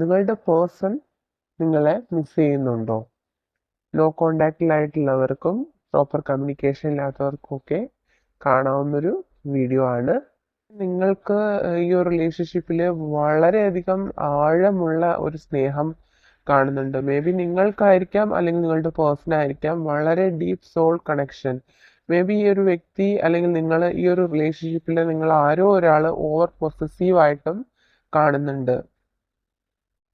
നിങ്ങളുടെ പേഴ്സൺ നിങ്ങളെ മിസ് ചെയ്യുന്നുണ്ടോ? നോ കോണ്ടാക്റ്റിലായിട്ടുള്ളവർക്കും പ്രോപ്പർ കമ്മ്യൂണിക്കേഷൻ ഇല്ലാത്തവർക്കും ഒക്കെ കാണാവുന്നൊരു വീഡിയോ ആണ്. നിങ്ങൾക്ക് ഈ ഒരു റിലേഷൻഷിപ്പിൽ വളരെയധികം ആഴമുള്ള ഒരു സ്നേഹം കാണുന്നുണ്ട്. മേ ബി നിങ്ങൾക്കായിരിക്കാം അല്ലെങ്കിൽ നിങ്ങളുടെ പേഴ്സൺ ആയിരിക്കാം. വളരെ deep soul connection. Maybe ഈ ഒരു വ്യക്തി അല്ലെങ്കിൽ നിങ്ങൾ ഈ ഒരു റിലേഷൻഷിപ്പിൽ നിങ്ങൾ ആരോ ഒരാൾ ഓവർ പൊസസീവ് ആയിട്ടും കാണുന്നുണ്ട്.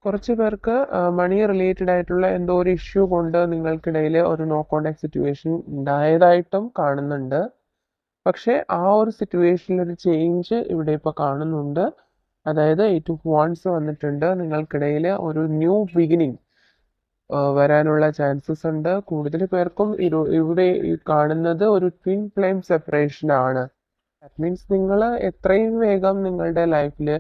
കുറച്ച് പേർക്ക് മണി റിലേറ്റഡ് ആയിട്ടുള്ള എന്തോ ഒരു ഇഷ്യൂ കൊണ്ട് നിങ്ങൾക്കിടയിൽ ഒരു നോ കോണ്ടാക്ട് സിറ്റുവേഷൻ ഉണ്ടായതായിട്ടും കാണുന്നുണ്ട്. പക്ഷേ ആ ഒരു സിറ്റുവേഷനിൽ ഒരു ചേഞ്ച് ഇവിടെ ഇപ്പോൾ കാണുന്നുണ്ട്. അതായത് 8 ഓഫ് വാണ്ട്സ് വന്നിട്ടുണ്ട്. നിങ്ങൾക്കിടയിൽ ഒരു ന്യൂ ബിഗിനിങ് വരാനുള്ള ചാൻസസ് ഉണ്ട്. കൂടുതൽ പേർക്കും ഇവിടെ ഈ കാണുന്നത് ഒരു ട്വിൻ ഫ്ലെയിം സെപ്പറേഷൻ ആണ്. ദാറ്റ് മീൻസ് നിങ്ങൾ എത്രയും വേഗം നിങ്ങളുടെ ലൈഫിൽ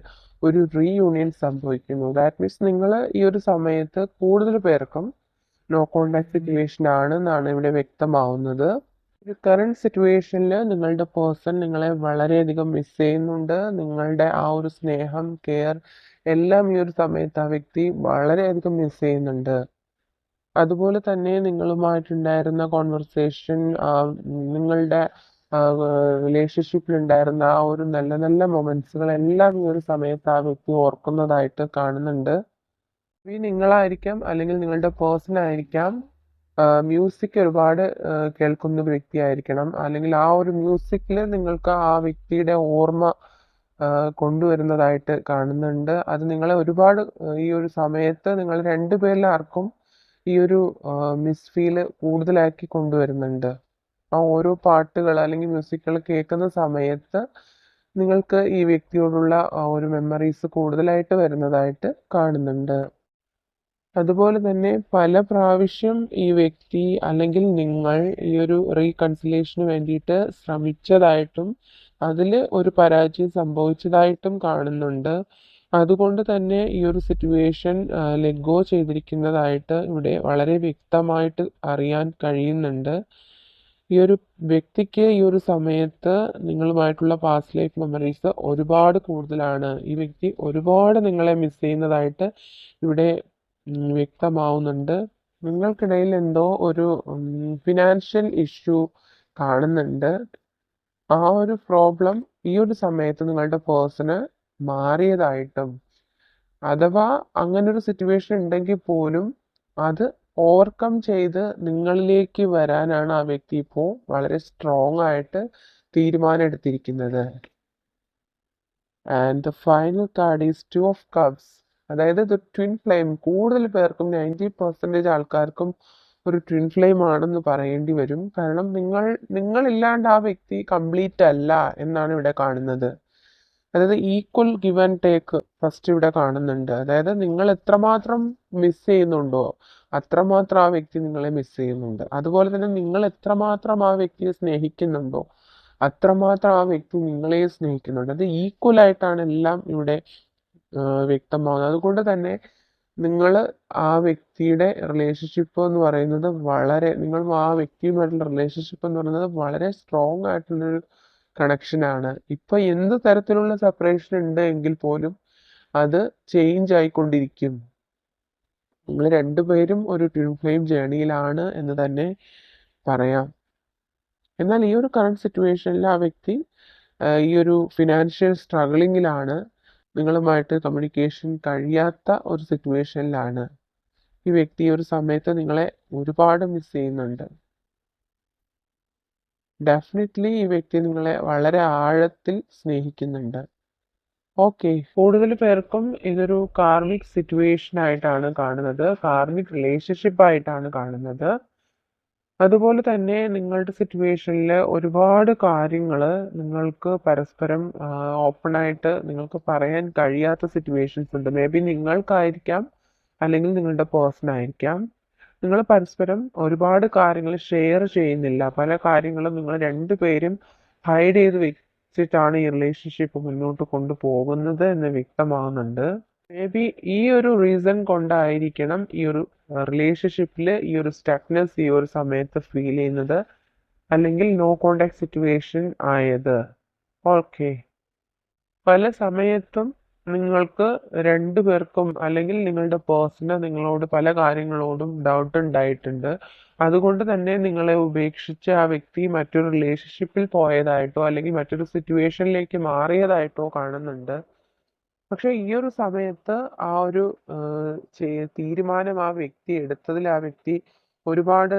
ഒരു റീയൂണിയൻ സംഭവിക്കുന്നു. ദാറ്റ് മീൻസ് നിങ്ങൾ ഈ ഒരു സമയത്ത് കൂടുതൽ പേർക്കും നോ കോണ്ടാക്ട് സിറ്റുവേഷൻ ആണെന്നാണ് ഇവിടെ വ്യക്തമാവുന്നത്. ഒരു കറണ്ട് സിറ്റുവേഷനിൽ നിങ്ങളുടെ പേഴ്സൺ നിങ്ങളെ വളരെയധികം മിസ് ചെയ്യുന്നുണ്ട്. നിങ്ങളുടെ ആ ഒരു സ്നേഹം, കെയർ എല്ലാം ഈ ഒരു സമയത്ത് ആ വ്യക്തി വളരെയധികം മിസ് ചെയ്യുന്നുണ്ട്. അതുപോലെ തന്നെ നിങ്ങളുമായിട്ടുണ്ടായിരുന്ന കോൺവെർസേഷൻ, നിങ്ങളുടെ റിലേഷൻഷിപ്പിലുണ്ടായിരുന്ന ആ ഒരു നല്ല നല്ല മൊമെന്റ്സുകളെല്ലാം ഈ ഒരു സമയത്ത് ആ വ്യക്തി ഓർക്കുന്നതായിട്ട് കാണുന്നുണ്ട്. ഈ നിങ്ങളായിരിക്കാം അല്ലെങ്കിൽ നിങ്ങളുടെ പേഴ്സൺ ആയിരിക്കാം മ്യൂസിക് ഒരുപാട് കേൾക്കുന്ന ഒരു വ്യക്തിയായിരിക്കണം. അല്ലെങ്കിൽ ആ ഒരു മ്യൂസിക്കിൽ നിങ്ങൾക്ക് ആ വ്യക്തിയുടെ ഓർമ്മ കൊണ്ടുവരുന്നതായിട്ട് കാണുന്നുണ്ട്. അത് നിങ്ങളെ ഒരുപാട് ഈ ഒരു സമയത്ത് നിങ്ങൾ രണ്ടുപേരിലാർക്കും ഈ ഒരു മിസ് ഫീല് കൂടുതലാക്കി കൊണ്ടുവരുന്നുണ്ട്. ആ ഓരോ പാട്ടുകൾ അല്ലെങ്കിൽ മ്യൂസിക്കുകൾ കേൾക്കുന്ന സമയത്ത് നിങ്ങൾക്ക് ഈ വ്യക്തിയോടുള്ള ഒരു മെമ്മറീസ് കൂടുതലായിട്ട് വരുന്നതായിട്ട് കാണുന്നുണ്ട്. അതുപോലെ തന്നെ പല പ്രാവശ്യം ഈ വ്യക്തി അല്ലെങ്കിൽ നിങ്ങൾ ഈ ഒരു റീകൺസിലേഷന് വേണ്ടിയിട്ട് ശ്രമിച്ചതായിട്ടും അതിൽ ഒരു പരാജയം സംഭവിച്ചതായിട്ടും കാണുന്നുണ്ട്. അതുകൊണ്ട് തന്നെ ഈ ഒരു സിറ്റുവേഷൻ ലെറ്റ് ഗോ ചെയ്തിരിക്കുന്നതായിട്ട് ഇവിടെ വളരെ വ്യക്തമായിട്ട് അറിയാൻ കഴിയുന്നുണ്ട്. ഈ ഒരു വ്യക്തിക്ക് ഈ ഒരു സമയത്ത് നിങ്ങളുമായിട്ടുള്ള പാസ്റ്റ് ലൈഫ് മെമ്മറീസ് ഒരുപാട് കൂടുതലാണ്. ഈ വ്യക്തി ഒരുപാട് നിങ്ങളെ മിസ് ചെയ്യുന്നതായിട്ട് ഇവിടെ വ്യക്തമാവുന്നുണ്ട്. നിങ്ങൾക്കിടയിൽ എന്തോ ഒരു ഫിനാൻഷ്യൽ ഇഷ്യൂ കാണുന്നുണ്ട്. ആ ഒരു പ്രോബ്ലം ഈ ഒരു സമയത്ത് നിങ്ങളുടെ പേഴ്സണ് മാറിയതായിട്ടും, അഥവാ അങ്ങനെ ഒരു സിറ്റുവേഷൻ ഉണ്ടെങ്കിൽ പോലും അത് ഓവർകം ചെയ്ത് നിങ്ങളിലേക്ക് വരാനാണ് ആ വ്യക്തി ഇപ്പോൾ വളരെ സ്ട്രോങ് ആയിട്ട് തീരുമാനം എടുത്തിരിക്കുന്നത്. And the final card is 2 of cups. അതായത് ഇത് ട്വിൻ ഫ്ലെയിം. കൂടുതൽ പേർക്കും 90% ആൾക്കാർക്കും ഒരു ട്വിൻ ഫ്ലെയിം ആണെന്ന് പറയേണ്ടി വരും. കാരണം നിങ്ങളില്ലാണ്ട് ആ വ്യക്തി കംപ്ലീറ്റ് അല്ല എന്നാണ് ഇവിടെ കാണുന്നത്. അതായത് equal give and take first ഇവിടെ കാണുന്നുണ്ട്. അതായത് നിങ്ങൾ എത്രമാത്രം മിസ് ചെയ്യുന്നുണ്ടോ അത്രമാത്രം ആ വ്യക്തി നിങ്ങളെ മിസ് ചെയ്യുന്നുണ്ട്. അതുപോലെ തന്നെ നിങ്ങൾ എത്രമാത്രം ആ വ്യക്തിയെ സ്നേഹിക്കുന്നുണ്ടോ അത്രമാത്രം ആ വ്യക്തി നിങ്ങളെ സ്നേഹിക്കുന്നുണ്ട്. അത് ഈക്വൽ ആയിട്ടാണ് എല്ലാം ഇവിടെ വ്യക്തമാകുന്നത്. അതുകൊണ്ട് തന്നെ നിങ്ങൾ ആ വ്യക്തിയുടെ റിലേഷൻഷിപ്പ് എന്ന് പറയുന്നത് നിങ്ങൾ ആ വ്യക്തിയുമായിട്ടുള്ള റിലേഷൻഷിപ്പ് എന്ന് പറയുന്നത് വളരെ സ്ട്രോങ് ആയിട്ടുള്ളൊരു കണക്ഷനാണ്. ഇപ്പൊ എന്ത് തരത്തിലുള്ള സെപ്പറേഷൻ ഉണ്ട് എങ്കിൽ പോലും അത് ചേഞ്ച് ആയിക്കൊണ്ടിരിക്കും. നിങ്ങൾ രണ്ടുപേരും ഒരു ട്വിൻ ഫ്ലെയിം ജേണിയിലാണ് എന്ന് തന്നെ പറയാം. എന്നാൽ ഈ ഒരു കറണ്ട് സിറ്റുവേഷനിൽ ആ വ്യക്തി ഈ ഒരു ഫിനാൻഷ്യൽ സ്ട്രഗിളിങ്ങിലാണ്. നിങ്ങളുമായിട്ട് കമ്മ്യൂണിക്കേഷൻ കഴിയാത്ത ഒരു സിറ്റുവേഷനിലാണ്. ഈ വ്യക്തി ഈ ഒരു സമയത്ത് നിങ്ങളെ ഒരുപാട് മിസ് ചെയ്യുന്നുണ്ട്. ഡെഫിനറ്റ്ലി ഈ വ്യക്തി നിങ്ങളെ വളരെ ആഴത്തിൽ സ്നേഹിക്കുന്നുണ്ട്. ഓക്കെ, കൂടുതൽ പേർക്കും ഇതൊരു കാർമിക് സിറ്റുവേഷൻ ആയിട്ടാണ് കാണുന്നത്. കാർമിക് റിലേഷൻഷിപ്പ് ആയിട്ടാണ് കാണുന്നത്. അതുപോലെ തന്നെ നിങ്ങളുടെ സിറ്റുവേഷനിൽ ഒരുപാട് കാര്യങ്ങൾ നിങ്ങൾക്ക് പരസ്പരം ഓപ്പൺ ആയിട്ട് നിങ്ങൾക്ക് പറയാൻ കഴിയാത്ത സിറ്റുവേഷൻസ് ഉണ്ട്. മേ ബി നിങ്ങൾക്കായിരിക്കാം അല്ലെങ്കിൽ നിങ്ങളുടെ പേഴ്സൺ ആയിരിക്കാം. നിങ്ങൾ പരസ്പരം ഒരുപാട് കാര്യങ്ങൾ ഷെയർ ചെയ്യുന്നില്ല. പല കാര്യങ്ങളും നിങ്ങൾ രണ്ടുപേരും ഹൈഡ് ചെയ്ത് വെച്ചിട്ടാണ് ഈ റിലേഷൻഷിപ്പ് മുന്നോട്ട് കൊണ്ടുപോകുന്നത് എന്ന് വ്യക്തമാകുന്നുണ്ട്. മേ ബി ഈ ഒരു റീസൺ കൊണ്ടായിരിക്കണം ഈ ഒരു റിലേഷൻഷിപ്പിൽ ഈ ഒരു സ്റ്റക്നെസ് ഈ ഒരു സമയത്ത് ഫീൽ ചെയ്യുന്നത്, അല്ലെങ്കിൽ നോ കോണ്ടാക്ട് സിറ്റുവേഷൻ ആയത്. ഓക്കെ, പല സമയത്തും നിങ്ങൾക്ക് രണ്ടുപേർക്കും അല്ലെങ്കിൽ നിങ്ങളുടെ പേഴ്സണ് നിങ്ങളോട് പല കാര്യങ്ങളോടും ഡൗട്ട് ഉണ്ടായിട്ടുണ്ട്. അതുകൊണ്ട് തന്നെ നിങ്ങളെ ഉപേക്ഷിച്ച് ആ വ്യക്തി മറ്റൊരു റിലേഷൻഷിപ്പിൽ പോയതായിട്ടോ അല്ലെങ്കിൽ മറ്റൊരു സിറ്റുവേഷനിലേക്ക് മാറിയതായിട്ടോ കാണുന്നുണ്ട്. പക്ഷെ ഈ ഒരു സമയത്ത് ആ ഒരു തീരുമാനം ആ വ്യക്തി എടുത്തതിൽ ആ വ്യക്തി ഒരുപാട്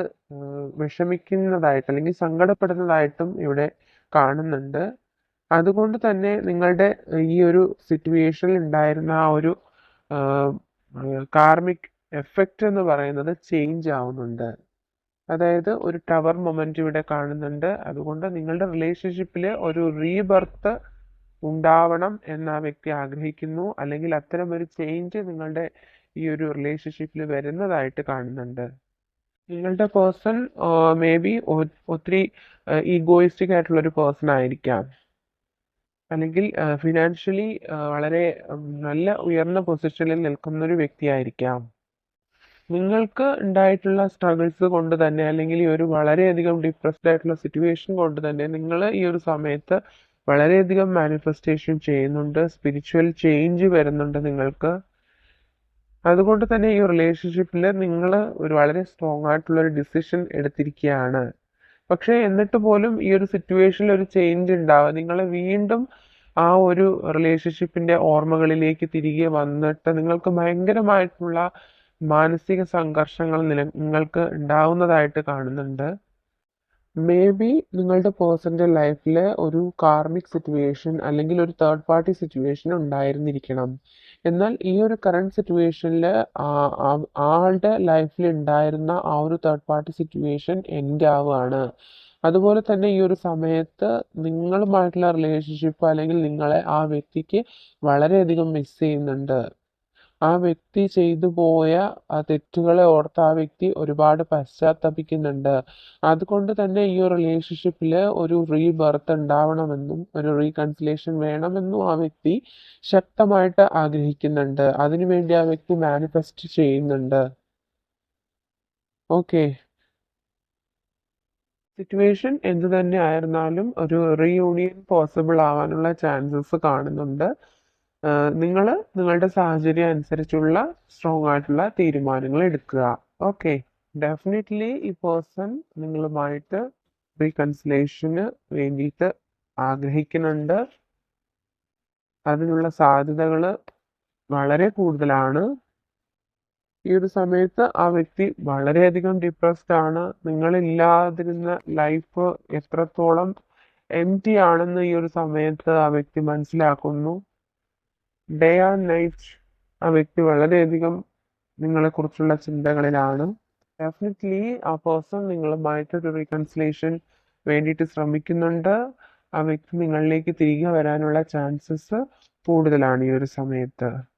വിഷമിക്കുന്നതായിട്ട് അല്ലെങ്കിൽ സങ്കടപ്പെടുന്നതായിട്ടും ഇവിടെ കാണുന്നുണ്ട്. അതുകൊണ്ട് തന്നെ നിങ്ങളുടെ ഈ ഒരു സിറ്റുവേഷനിൽ ഉണ്ടായിരുന്ന ആ ഒരു കാർമിക് എഫക്റ്റ് എന്ന് പറയുന്നത് ചേഞ്ച് ആവുന്നുണ്ട്. അതായത് ഒരു ടവർ മൊമെന്റ് ഇവിടെ കാണുന്നുണ്ട്. അതുകൊണ്ട് നിങ്ങളുടെ റിലേഷൻഷിപ്പിൽ ഒരു റീബർത്ത് ഉണ്ടാവണം എന്ന് ആ വ്യക്തി ആഗ്രഹിക്കുന്നു, അല്ലെങ്കിൽ അത്തരം ഒരു ചേഞ്ച് നിങ്ങളുടെ ഈ ഒരു റിലേഷൻഷിപ്പിൽ വരുന്നതായിട്ട് കാണുന്നുണ്ട്. നിങ്ങളുടെ പേഴ്സൺ മേ ബി ഒത്തിരി ഈഗോയിസ്റ്റിക് ആയിട്ടുള്ള ഒരു പേഴ്സൺ ആയിരിക്കാം, അല്ലെങ്കിൽ ഫിനാൻഷ്യലി വളരെ നല്ല ഉയർന്ന പൊസിഷനിൽ നിൽക്കുന്ന ഒരു വ്യക്തിയായിരിക്കാം. നിങ്ങൾക്ക് ഉണ്ടായിട്ടുള്ള സ്ട്രഗിൾസ് കൊണ്ട് തന്നെ അല്ലെങ്കിൽ ഈ ഒരു വളരെയധികം ഡിപ്രസ്ഡ് ആയിട്ടുള്ള സിറ്റുവേഷൻ കൊണ്ട് തന്നെ നിങ്ങൾ ഈ ഒരു സമയത്ത് വളരെയധികം മാനിഫെസ്റ്റേഷൻ ചെയ്യുന്നുണ്ട്, സ്പിരിച്വൽ ചേഞ്ച് വരുന്നുണ്ട് നിങ്ങൾക്ക്. അതുകൊണ്ട് തന്നെ ഈ റിലേഷൻഷിപ്പിൽ നിങ്ങൾ ഒരു വളരെ സ്ട്രോങ് ആയിട്ടുള്ള ഒരു ഡിസിഷൻ എടുത്തിരിക്കുകയാണ്. പക്ഷേ എന്നിട്ട് പോലും ഈ ഒരു സിറ്റുവേഷനിൽ ഒരു ചേഞ്ച് ഉണ്ടാവുക നിങ്ങൾ വീണ്ടും ആ ഒരു റിലേഷൻഷിപ്പിന്റെ ഓർമ്മകളിലേക്ക് തിരികെ വന്നിട്ട് നിങ്ങൾക്ക് ഭയങ്കരമായിട്ടുള്ള മാനസിക സംഘർഷങ്ങൾ നിങ്ങൾക്ക് ഉണ്ടാവുന്നതായിട്ട് കാണുന്നുണ്ട്. മേ ബി നിങ്ങളുടെ പേഴ്സന്റെ ലൈഫിൽ ഒരു കാർമിക് സിറ്റുവേഷൻ അല്ലെങ്കിൽ ഒരു തേർഡ് പാർട്ടി സിറ്റുവേഷൻ ഉണ്ടായിരുന്നിരിക്കണം. എന്നാൽ ഈ ഒരു കറണ്ട് സിറ്റുവേഷനിൽ ആളുടെ ലൈഫിൽ ഉണ്ടായിരുന്ന ആ ഒരു തേർഡ് പാർട്ടി സിറ്റുവേഷൻ എൻഡ് ആവുകയാണ്. അതുപോലെ തന്നെ ഈ ഒരു സമയത്ത് നിങ്ങളുമായിട്ടുള്ള റിലേഷൻഷിപ്പ് അല്ലെങ്കിൽ നിങ്ങളെ ആ വ്യക്തിക്ക് വളരെയധികം മിസ് ചെയ്യുന്നുണ്ട്. ആ വ്യക്തി ചെയ്തു പോയ ആ തെറ്റുകളെ ഓർത്ത് ആ വ്യക്തി ഒരുപാട് പശ്ചാത്തപിക്കുന്നുണ്ട്. അതുകൊണ്ട് തന്നെ ഈ ഒരു റിലേഷൻഷിപ്പിൽ ഒരു റീബർത്ത് ഉണ്ടാവണമെന്നും ഒരു റീകൺസിലേഷൻ വേണമെന്നും ആ വ്യക്തി ശക്തമായിട്ട് ആഗ്രഹിക്കുന്നുണ്ട്. അതിനുവേണ്ടി ആ വ്യക്തി മാനിഫെസ്റ്റ് ചെയ്യുന്നുണ്ട്. ഓക്കെ, സിറ്റുവേഷൻ എന്ത് തന്നെ ആയിരുന്നാലും ഒരു റീയൂണിയൻ പോസിബിൾ ആവാനുള്ള ചാൻസസ് കാണുന്നുണ്ട്. നിങ്ങൾ നിങ്ങളുടെ സാഹചര്യം അനുസരിച്ചുള്ള സ്ട്രോങ് ആയിട്ടുള്ള തീരുമാനങ്ങൾ എടുക്കുക. ഓക്കെ, ഡെഫിനറ്റ്ലി ഈ പേഴ്സൺ നിങ്ങളുമായിട്ട് റീകൺസിലേഷന് വേണ്ടിയിട്ട് ആഗ്രഹിക്കുന്നുണ്ട്. അതിനുള്ള സാധ്യതകൾ വളരെ കൂടുതലാണ്. ഈ ഒരു സമയത്ത് ആ വ്യക്തി വളരെയധികം ഡിപ്രസ്ഡ് ആണ്. നിങ്ങളില്ലാതിരുന്ന ലൈഫ് എത്രത്തോളം എംപ്റ്റി ആണെന്ന് ഈ ഒരു സമയത്ത് ആ വ്യക്തി മനസ്സിലാക്കുന്നു. ഡേ ആൻഡ് നൈറ്റ് ആ വ്യക്തി വളരെയധികം നിങ്ങളെക്കുറിച്ചുള്ള ചിന്തകളിലാണ്. ഡെഫിനറ്റ്ലി ആ പേഴ്സൺ നിങ്ങളുമായിട്ടൊരു റീകൺസിലേഷൻ വേണ്ടിയിട്ട് ശ്രമിക്കുന്നുണ്ട്. ആ വ്യക്തി നിങ്ങളിലേക്ക് തിരികെ വരാനുള്ള ചാൻസസ് കൂടുതലാണ് ഈ ഒരു സമയത്ത്.